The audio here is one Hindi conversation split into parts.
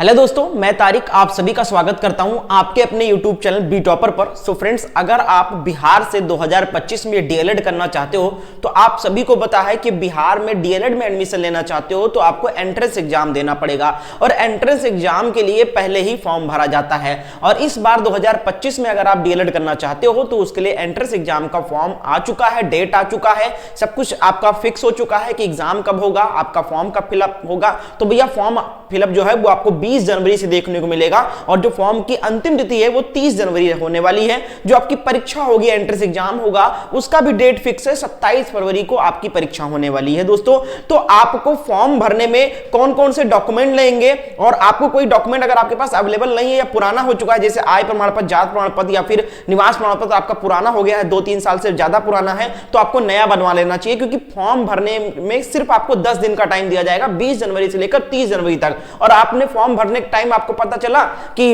हेलो दोस्तों, मैं तारिक आप सभी का स्वागत करता हूं आपके अपने YouTube चैनल बी टॉपर पर। सो फ्रेंड्स, अगर आप बिहार से 2025 में डीएलएड करना चाहते हो तो आप सभी को पता है कि बिहार में डीएलएड में एडमिशन लेना चाहते हो तो आपको एंट्रेंस एग्जाम देना पड़ेगा और एंट्रेंस एग्जाम के लिए पहले ही फॉर्म भरा जाता है। और इस बार 2025 में अगर आप डीएलएड करना चाहते हो तो उसके लिए एंट्रेंस एग्जाम का फॉर्म आ चुका है, डेट आ चुका है, सब कुछ आपका फिक्स हो चुका है कि एग्जाम कब होगा, आपका फॉर्म कब फिलअप होगा। तो भैया फॉर्म फिलअप जो है वो आपको 20 जनवरी से देखने को मिलेगा और जो फॉर्म की अंतिम तिथि है वो 30 जनवरी होने वाली है। जो आपकी परीक्षा होगी, एंट्रेंस एग्जाम होगा, उसका भी डेट फिक्स है, 27 फरवरी को आपकी परीक्षा होने वाली है दोस्तों। तो आपको फॉर्म भरने में कौन कौन से डॉक्यूमेंट लेंगे और आपको कोई डॉक्यूमेंट अगर आपके पास अवेलेबल नहीं है या पुराना हो चुका है, जैसे आय प्रमाण पत्र, जात प्रमाण पत्र या फिर निवास प्रमाण पत्र आपका पुराना हो गया है, 2-3 साल से ज्यादा पुराना है, तो आपको नया बनवा लेना चाहिए। क्योंकि फॉर्म भरने में सिर्फ आपको 10 दिन का टाइम दिया जाएगा, 20 जनवरी से लेकर 30 जनवरी तक। और आपने फॉर्म भरने के टाइम आपको पता चला कि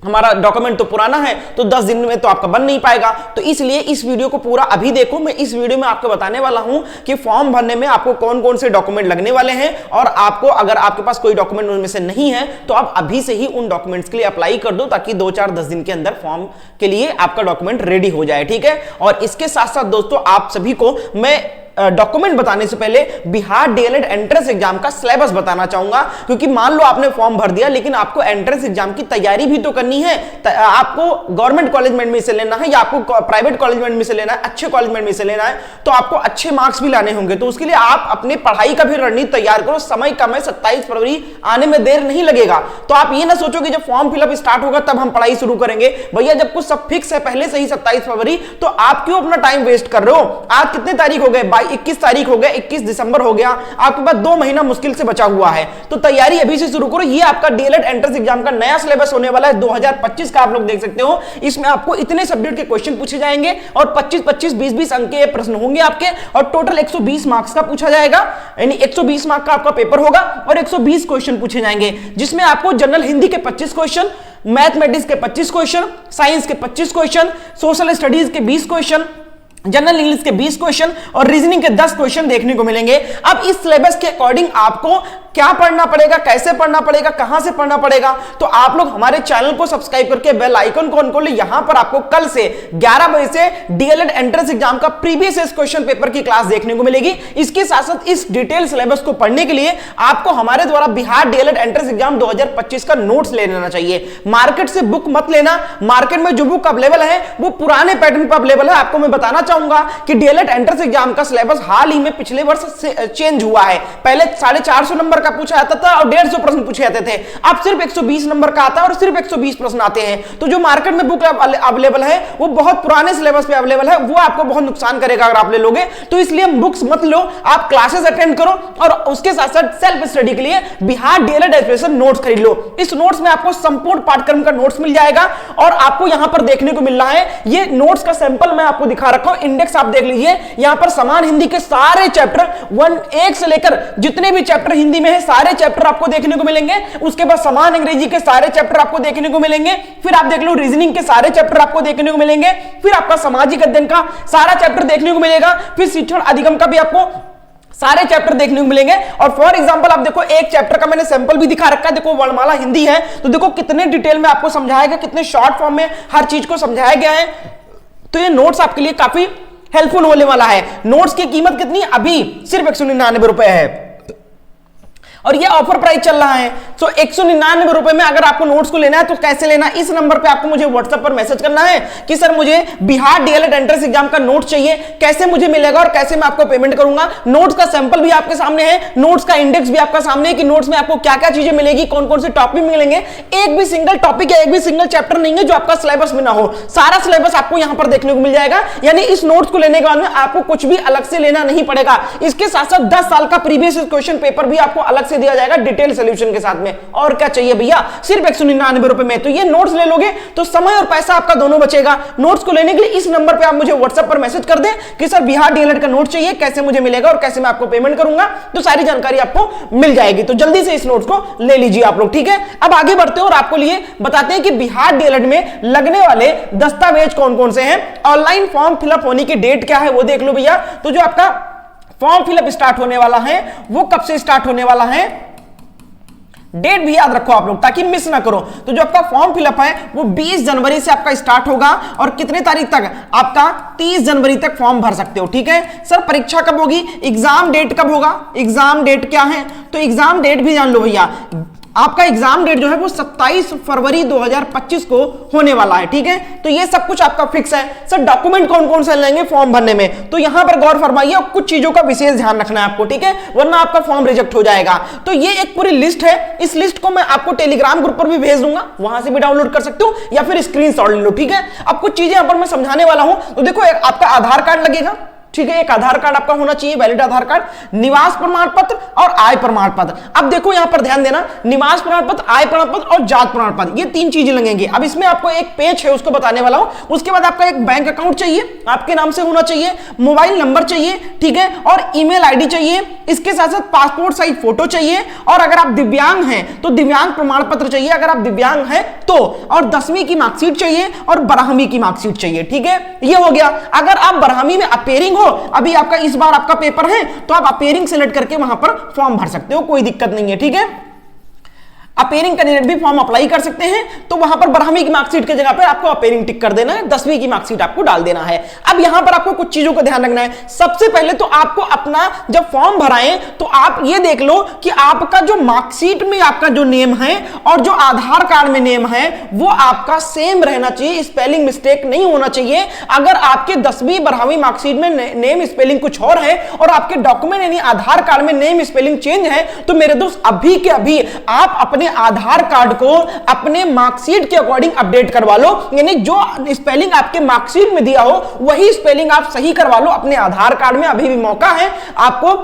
हमारा डॉक्यूमेंट तो पुराना है तो 10 दिन में तो आपका बन नहीं पाएगा। तो इसलिए इस वीडियो को पूरा अभी देखो। मैं इस वीडियो में आपको बताने वाला हूं कि फॉर्म भरने में आपको कौन कौन से डॉक्यूमेंट लगने वाले हैं और आपको अगर आपके पास कोई डॉक्यूमेंट उनमें से नहीं है तो आप अभी से ही उन डॉक्यूमेंट्स के लिए अप्लाई कर दो ताकि 2-4-10 दिन के अंदर फॉर्म के लिए आपका डॉक्यूमेंट रेडी हो जाए, ठीक है। और इसके साथ साथ दोस्तों आप सभी को मैं डॉक्यूमेंट बताने से पहले बिहार डीएलएड एंट्रेंस एग्जाम का सिलेबस बताना चाहूंगा। क्योंकि मान लो आपने फॉर्म भर दिया लेकिन आपको एंट्रेंस एग्जाम की तैयारी भी तो करनी है। आपको गवर्नमेंट कॉलेज में एडमिशन लेना है या आपको प्राइवेट कॉलेज में एडमिशन लेना है, अच्छे कॉलेज में एडमिशन लेना है, तो आपको अच्छे मार्क्स भी लाने होंगे। तो उसके लिए आप अपनी पढ़ाई का भी रणनीति तैयार करो। समय कम है, 27 फरवरी आने में देर नहीं लगेगा। तो आप ये ना सोचो कि जब फॉर्म फिलअप स्टार्ट होगा तब हम पढ़ाई शुरू करेंगे। भैया जब कुछ सब फिक्स है पहले से ही 27 फरवरी, तो आप क्यों अपना टाइम वेस्ट कर रहे हो। आज कितने तारीख हो गए, 21 तारीख हो गया, 21 दिसंबर हो गया, आपके पास 2 महीना मुश्किल से बचा हुआ है। तो तैयारी अभी से शुरू करो। ये आपका डीएलएड एंट्रेंस एग्जाम का नया सिलेबस होने वाला है 2025 का। आप लोग देख सकते हो इसमें आपको इतने सब्जेक्ट के क्वेश्चन पूछे जाएंगे और 25-25, 20-20 अंक के प्रश्न होंगे आपके और टोटल 120 मार्क्स का पूछा जाएगा। यानी 120 मार्क का आपका पेपर होगा और 120 क्वेश्चन पूछे जाएंगे, जिसमें आपको जनरल हिंदी के 25 क्वेश्चन, मैथमेटिक्स के 25 क्वेश्चन, साइंस के 25 क्वेश्चन, सोशल स्टडीज के 20 क्वेश्चन, जनरल इंग्लिश के 20 क्वेश्चन और रीजनिंग के 10 क्वेश्चन देखने को मिलेंगे। अब इस सिलेबस के अकॉर्डिंग आपको क्या पढ़ना पड़ेगा, कैसे पढ़ना पड़ेगा, कहां से पढ़ना पड़ेगा, तो आप लोग हमारे चैनल को सब्सक्राइब करके बेल आइकन को ऑन कर ले। यहां पर आपको कल से 11 बजे से डीएलएड एंट्रेंस एग्जाम का प्रीवियस ईयर क्वेश्चन पेपर की क्लास देखने को मिलेगी। इसके साथ साथ इस डिटेल सिलेबस को पढ़ने के लिए आपको हमारे द्वारा बिहार डीएलएड एंट्रेंस एग्जाम 2025 का नोट्स ले लेना चाहिए। मार्केट से बुक मत लेना। मार्केट में जो बुक अवेलेबल है वो पुराने पैटर्न पर अवेलेबल है। आपको मैं बताना चाहूंगा कि डीएलएड एंट्रेंस एग्जाम का सिलेबस हाल ही में पिछले वर्ष से चेंज हुआ है। पहले 450 नंबर का पूछा जाता था और 150 प्रश्न पूछे जाते थे। अब सिर्फ 120 नंबर का आता है और सिर्फ 120 प्रश्न आते हैं। तो जो मार्केट में बुक अवेलेबल है वो बहुत पुराने सिलेबस पे अवेलेबल है, वो आपको बहुत नुकसान करेगा अगर आप ले लोगे। तो इसलिए बुक्स मत लो, आप क्लासेस अटेंड करो और उसके साथ साथ सेल्फ स्टडी के लिए बिहार डीएलएड एस्पिरेशन नोट्स खरीद लो। इस नोट्स में आपको संपूर्ण पाठ्यक्रम का नोट्स मिल जाएगा और आपको यहां पर देखने को मिल रहा है ये नोट्स का सैंपल मैं आपको दिखा रखा हूं। इंडेक्स आप देख लीजिए, यहां पर समान हिंदी के सारे चैप्टर 1 से लेकर जितने भी चैप्टर हिंदी में है सारे चैप्टर आपको देखने को मिलेंगे। उसके बाद समान अंग्रेजी के सारे चैप्टर आपको देखने को मिलेंगे। फिर आप देख लो रीजनिंग के सारे चैप्टर आपको देखने को मिलेंगे। फिर आपका सामाजिक अध्ययन का सारा चैप्टर देखने को मिलेगा। फिर शिक्षण अधिगम का भी आपको सारे चैप्टर देखने को मिलेंगे। और फॉर एग्जांपल आप देखो एक चैप्टर का मैंने सैंपल भी दिखा रखा है। देखो वर्णमाला हिंदी है तो देखो कितने डिटेल में आपको समझाया गया, कितने शॉर्ट फॉर्म में हर चीज को समझाया गया है। तो ये नोट्स आपके लिए काफी हेल्पफुल होने वाला है। नोट्स की कीमत कितनी अभी सिर्फ 199 रुपए है और ये ऑफर प्राइस चल रहा है। तो 199 रुपए में अगर आपको नोट्स को लेना है तो कैसे लेना है, इस नंबर पे आपको मुझे व्हाट्सएप पर मैसेज करना है कि सर मुझे बिहार डीएलएड एंट्रेंस एग्जाम का नोट चाहिए, कैसे मुझे मिलेगा और कैसे मैं आपको पेमेंट करूंगा। नोट्स का सैंपल भी आपके सामने है, नोट्स का इंडेक्स भी आपका सामने है कि नोट्स में आपको क्या क्या चीजें मिलेगी, कौन कौन से टॉपिक मिलेंगे। एक भी सिंगल टॉपिक या एक भी सिंगल चैप्टर नहीं है जो आपका सिलेबस में ना हो, सारा सिलेबस आपको यहां पर देखने को मिल जाएगा। यानी इस नोट्स को लेने के बाद में आपको कुछ भी अलग से लेना नहीं पड़ेगा। इसके साथ साथ 10 साल का प्रीवियस क्वेश्चन पेपर भी आपको अलग से दिया जाएगा डिटेल सॉल्यूशन के साथ में। और क्या चाहिए भैया, सिर्फ 199 रुपए में। तो ये नोट्स ले लोगे तो समय और पैसा आपका दोनों बचेगा। नोट्स को लेने के लिए इस नंबर पे आप मुझे व्हाट्सएप पर मैसेज कर दें कि सर बिहार डीएलएड का नोट चाहिए, कैसे मुझे मिलेगा और कैसे मैं आपको पेमेंट करूंगा, तो सारी जानकारी आपको मिल जाएगी। तो जल्दी से इस नोट्स को ले लीजिए आप लोग, ठीक है। अब आगे बढ़ते हैं और आपको लिए बताते हैं कि बिहार डीएलएड में लगने वाले दस्तावेज कौन कौन से हैं। ऑनलाइन फॉर्म फिलअप होने की डेट क्या है वो देख लो भैया। तो जो आपका फॉर्म फिलअप स्टार्ट होने वाला है वो कब से स्टार्ट होने वाला है, डेट भी याद रखो आप लोग ताकि मिस ना करो। तो जो आपका फॉर्म फिलअप है वो 20 जनवरी से आपका स्टार्ट होगा और कितने तारीख तक, आपका 30 जनवरी तक फॉर्म भर सकते हो। ठीक है सर, परीक्षा कब होगी, एग्जाम डेट कब होगा, एग्जाम डेट क्या है, तो एग्जाम डेट भी जान लो भैया, आपका एग्जाम डेट जो है वो 27 फरवरी 2025 को होने वाला है। ठीक है, तो ये सब कुछ आपका फिक्स है। सर डॉक्यूमेंट कौन कौन से लेंगे फॉर्म भरने में, तो यहां पर गौर फरमाइए और कुछ चीजों का विशेष ध्यान रखना है आपको, ठीक है, वरना आपका फॉर्म रिजेक्ट हो जाएगा। तो ये एक पूरी लिस्ट है, इस लिस्ट को मैं आपको टेलीग्राम ग्रुप पर भी भेज दूंगा, वहां से भी डाउनलोड कर सकते हो या फिर स्क्रीनशॉट ले लो। ठीक है, अब कुछ चीजें यहां पर मैं समझाने वाला हूं। तो देखो, एक आपका आधार कार्ड लगेगा, ठीक है, एक आधार कार्ड आपका होना चाहिए, वैलिड आधार कार्ड, निवास प्रमाण पत्र और आय प्रमाण पत्र। अब देखो यहां पर ध्यान देना, निवास प्रमाण पत्र, आय प्रमाण पत्र और जात प्रमाण पत्र, ये तीन चीजें लगेंगी। अब इसमें आपको एक पेज है उसको बताने वाला हूं। उसके बाद आपका एक बैंक अकाउंट चाहिए, आपके नाम से होना चाहिए, मोबाइल नंबर चाहिए, ठीक है, और ईमेल आईडी चाहिए। इसके साथ साथ पासपोर्ट साइज फोटो चाहिए, और अगर आप दिव्यांग हैं तो दिव्यांग प्रमाण पत्र चाहिए अगर आप दिव्यांग हैं तो, और 10वीं की मार्कशीट चाहिए और 12वीं की मार्कशीट चाहिए। ठीक है, ये हो गया। अगर आप 12वीं में अपेयरिंग, अभी आपका इस बार आपका पेपर है तो आप अपेयरिंग सेलेक्ट करके वहां पर फॉर्म भर सकते हो, कोई दिक्कत नहीं है। ठीक है, अपेयरिंग कैंडिडेट भी फॉर्म अप्लाई कर सकते हैं, तो वहां पर 12वीं की मार्कशीट की जगह पे आपको अपेयरिंग टिक कर देना है, 10वीं की मार्कशीट आपको डाल देना है। अब यहां पर आपको कुछ चीजों का ध्यान रखना है। सबसे पहले तो आपको अपना जब फॉर्म भराएं तो आप ये देख लो कि आपका जो मार्कशीट में आपका जो नेम है और जो आधार कार्ड में नेम है वो आपका सेम रहना चाहिए, स्पेलिंग मिस्टेक नहीं होना चाहिए। अगर आपके 10वीं 12वीं मार्कशीट में नेम स्पेलिंग कुछ और है और आपके डॉक्यूमेंट यानी आधार कार्ड में नेम स्पेलिंग चेंज है, तो मेरे दोस्त अभी के अभी आप अपने आधार कार्ड को अपने मार्कशीट के अकॉर्डिंग अपडेट करवा लो, यानी जो स्पेलिंग आपके मार्कशीट में दिया हो वही स्पेलिंग आप सही करवा लो अपने आधार कार्ड में। अभी भी मौका है आपको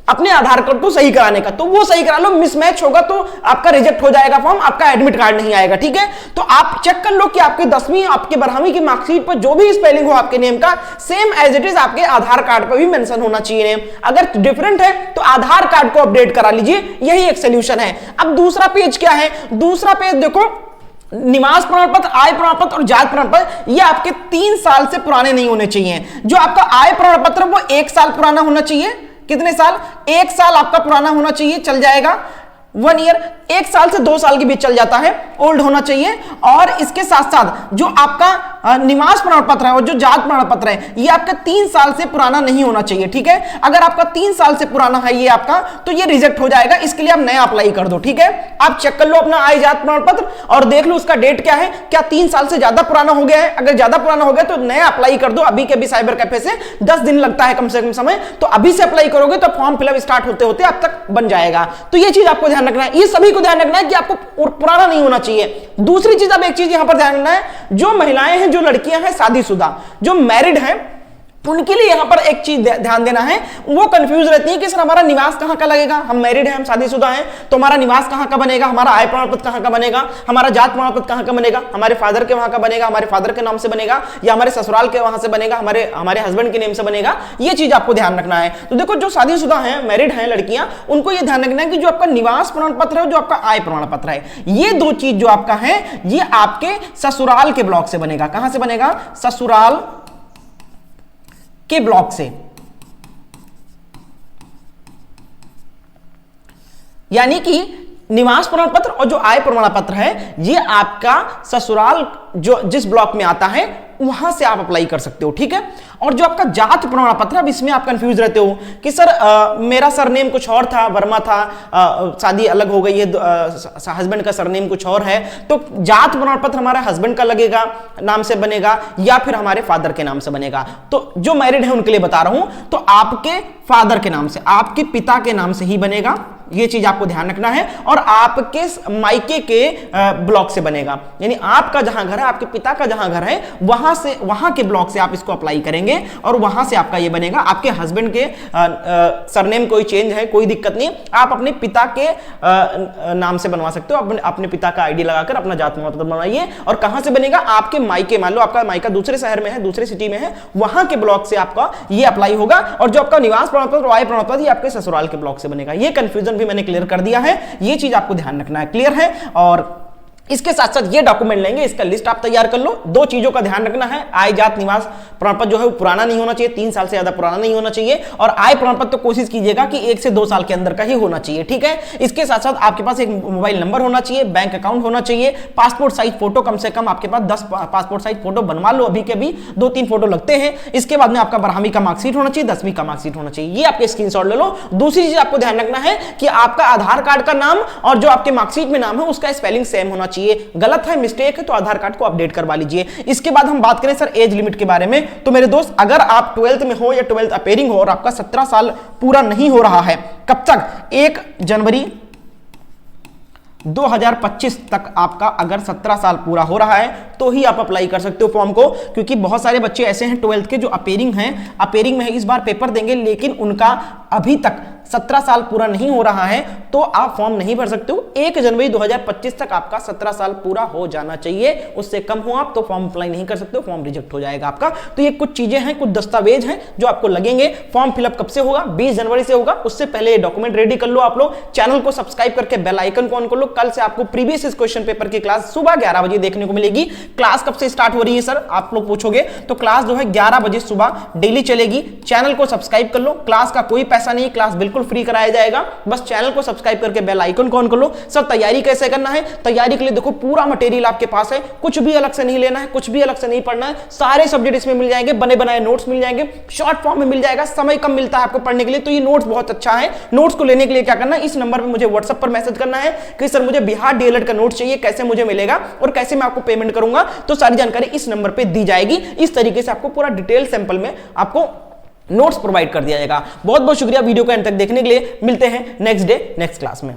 अपने आधार कार्ड को सही कराने का, तो वो सही करा लो। मिसमैच होगा तो आपका रिजेक्ट हो जाएगा फॉर्म, आपका एडमिट कार्ड नहीं आएगा। ठीक है, तो आप चेक कर लो कि आपके 10वीं आपके 12वीं की मार्कशीट पर जो भी स्पेलिंग हो आपके नेम का सेम एज इट इज आपके आधार कार्ड पर भी मेंशन होना चाहिए नेम। अगर डिफरेंट है तो आधार कार्ड को अपडेट करा लीजिए, यही एक सोल्यूशन है। अब दूसरा पेज क्या है, दूसरा पेज देखो, निवास प्रमाण पत्र, आय प्रमाण पत्र और जात प्रमाण पत्र, ये आपके 3 साल से पुराने नहीं होने चाहिए। जो आपका आय प्रमाण पत्र वो 1 साल पुराना होना चाहिए। कितने साल, 1 साल आपका पुराना होना चाहिए, चल जाएगा 1 ईयर, 1 साल से 2 साल के बीच चल जाता है, ओल्ड होना चाहिए। और इसके साथ साथ जो आपका निवास प्रमाण पत्र है और जो जात प्रमाण पत्र है ये आपका 3 साल से पुराना नहीं होना चाहिए। ठीक है, अगर आपका 3 साल से पुराना है ये आपका, तो ये रिजेक्ट हो जाएगा, इसके लिए आप नया अप्लाई कर दो। ठीक है, आप चेक कर लो अपना आय जात प्रमाण पत्र और देख लो उसका डेट क्या है, क्या 3 साल से ज्यादा पुराना हो गया है। अगर ज्यादा पुराना हो गया तो नया अप्लाई कर दो। अभी के अभी साइबर कैफे से 10 दिन लगता है कम से कम समय, तो अभी से अप्लाई करोगे तो फॉर्म फिलअप स्टार्ट होते होते अब तक बन जाएगा। तो ये चीज आपको ध्यान रखना है, ये सभी को ध्यान रखना है कि आपको पुराना नहीं होना चाहिए। दूसरी चीज, अब एक चीज यहां पर ध्यान रखना है, जो महिलाएं हैं, जो लड़कियां हैं शादीशुदा, जो मैरिड हैं, उनके लिए यहां पर एक चीज ध्यान देना है। वो कंफ्यूज रहती है कि सर हमारा निवास कहां का लगेगा, हम मैरिड हैं, हम शादीशुदा हैं, तो हमारा निवास कहां का बनेगा, हमारा आय प्रमाण पत्र कहां का बनेगा, हमारा जात प्रमाण पत्र कहां का बनेगा, हमारे फादर के वहां का बनेगा, हमारे फादर के नाम से बनेगा या हमारे ससुराल के वहां से बनेगा, हमारे हस्बैंड के नेम से बनेगा। ये चीज आपको ध्यान रखना है। तो देखो, जो शादीशुदा हैं, मैरिड हैं लड़कियां, उनको ये ध्यान रखना है कि जो आपका निवास प्रमाण पत्र है, जो आपका आय प्रमाण पत्र है, ये दो चीज जो आपका है ये आपके ससुराल के ब्लॉक से बनेगा। कहां से बनेगा, ससुराल के ब्लॉक से, यानी कि निवास प्रमाण पत्र और जो आय प्रमाण पत्र है ये आपका ससुराल जो जिस ब्लॉक में आता है वहां से आप अप्लाई कर सकते हो। ठीक है, और जो आपका जात प्रमाण पत्र, अब इसमें आप कंफ्यूज रहते हो कि सर मेरा सरनेम कुछ और था, वर्मा था, शादी अलग हो गई है, हस्बैंड का सरनेम कुछ और है, तो जात प्रमाण पत्र हमारा हस्बैंड का लगेगा, नाम से बनेगा या फिर हमारे फादर के नाम से बनेगा। तो जो मैरिड है उनके लिए बता रहा हूं, तो आपके फादर के नाम से, आपके पिता के नाम से ही बनेगा, ये चीज आपको ध्यान रखना है। और आपके मायके के ब्लॉक से बनेगा, यानी आपका जहां घर है, आपके पिता का जहां घर है वहां के ब्लॉक से आप इसको अप्लाई करेंगे और वहां से आपका ये बनेगा। आपके हस्बैंड के सरनेम कोई चेंज है, कोई दिक्कत नहीं, आप अपने पिता के नाम से बनवा सकते हो। अपने पिता का आईडी लगाकर अपना जात प्रमाण पत्र बनवाइए। और कहां से बनेगा, आपके मायके, मान लो आपका मायका दूसरे शहर में है, दूसरे सिटी में है, वहां के ब्लॉक से आपका ये अप्लाई होगा। और जो आपका निवास प्रमाण पत्र, आय प्रमाण पत्र, ये आपके ससुराल के ब्लॉक से बनेगा। ये कंफ्यूजन भी मैंने क्लियर कर दिया है, ये चीज आपको ध्यान रखना है। क्लियर है? और इसके साथ साथ ये डॉक्यूमेंट लेंगे, इसका लिस्ट आप तैयार कर लो। दो चीजों का ध्यान रखना है, आय जात निवास प्रमाण पत्र जो है वो पुराना नहीं होना चाहिए, 3 साल से ज्यादा पुराना नहीं होना चाहिए, और आय प्रमाण पत्र तो कोशिश कीजिएगा कि 1 से 2 साल के अंदर का ही होना चाहिए, ठीक है। इसके साथ साथ आपके पास एक मोबाइल नंबर होना चाहिए, बैंक अकाउंट होना चाहिए, पासपोर्ट साइज फोटो कम से कम आपके पास 10 पासपोर्ट साइज फोटो बनवा लो, अभी के अभी 2-3 फोटो लगते हैं। इसके बाद में आपका 12वीं का मार्कशीट होना चाहिए, 10वीं का मार्कशीट होना चाहिए, ये आपके स्क्रीनशॉट ले लो। दूसरी चीज आपको ध्यान रखना है कि आपका आधार कार्ड का नाम और जो आपके मार्कशीट में नाम है उसका स्पेलिंग सेम होना चाहिए, गलत है मिस्टेक है तो आधार कार्ड को अपडेट करवा लीजिए। इसके बाद हम बात करें सर एज लिमिट के बारे में, तो मेरे दोस्त अगर आप 12th में हो या 12th अपेयरिंग हो और आपका 17 साल पूरा नहीं हो रहा है, कब तक? 1 जनवरी 2025 तक आपका अगर 17 साल पूरा हो रहा है तो ही आप अप्लाई कर सकते हो फॉर्म को, क्योंकि बहुत सारे बच्चे ऐसे हैं 12th के जो अपेयरिंग में है, इस बार पेपर देंगे लेकिन उनका अभी तक 17 साल पूरा नहीं हो रहा है, तो आप फॉर्म नहीं भर सकते हो। 1 जनवरी 2025 तक आपका 17 साल पूरा हो जाना चाहिए, उससे कम हो आप तो फॉर्म अप्लाई नहीं कर सकते हो, फॉर्म रिजेक्ट हो जाएगा आपका। तो ये कुछ चीजें हैं, कुछ दस्तावेज हैं जो आपको लगेंगे। फॉर्म फिलअप कब से होगा? 20 जनवरी से होगा, उससे पहले डॉक्यूमेंट रेडी कर लो आप लोग। चैनल को सब्सक्राइब करके बेल आइकन को ऑन कर लो। कल से आपको प्रीवियस क्वेश्चन पेपर की क्लास सुबह 11 बजे देखने को मिलेगी। क्लास कब से स्टार्ट हो रही है सर, आप लोग पूछोगे, तो क्लास जो है 11 बजे सुबह डेली चलेगी। चैनल को सब्सक्राइब कर लो, क्लास का कोई पैसा नहीं, क्लास बिल्कुल फ्री कराया जाएगा, बस चैनल को सब्सक्राइब करके बेल आइकन को ऑन कर लो। सर तैयारी कैसे करना है? तैयारी के लिए देखो पूरा मटेरियल आपके पास है, कुछ भी अलग से नहीं लेना है, कुछ भी अलग से नहीं पढ़ना है, सारे सब्जेक्ट इसमें मिल जाएंगे, बने बनाए नोट्स मिल जाएंगे, शॉर्ट फॉर्म में मिल जाएगा। समय कम मिलता है आपको पढ़ने के लिए, तो ये नोट्स बहुत अच्छा है। नोट्स को लेने के लिए क्या करना है, इस नंबर पर मुझे व्हाट्सएप पर मैसेज करना है कि सर मुझे बिहार डीएलएड का नोट चाहिए, कैसे मुझे मिलेगा और कैसे मैं आपको पेमेंट करूंगा, तो सारी जानकारी इस नंबर पर दी जाएगी। इस तरीके से आपको पूरा डिटेल सैंपल में आपको नोट्स प्रोवाइड कर दिया जाएगा। बहुत बहुत शुक्रिया वीडियो को अंत तक देखने के लिए। मिलते हैं नेक्स्ट डे नेक्स्ट क्लास में।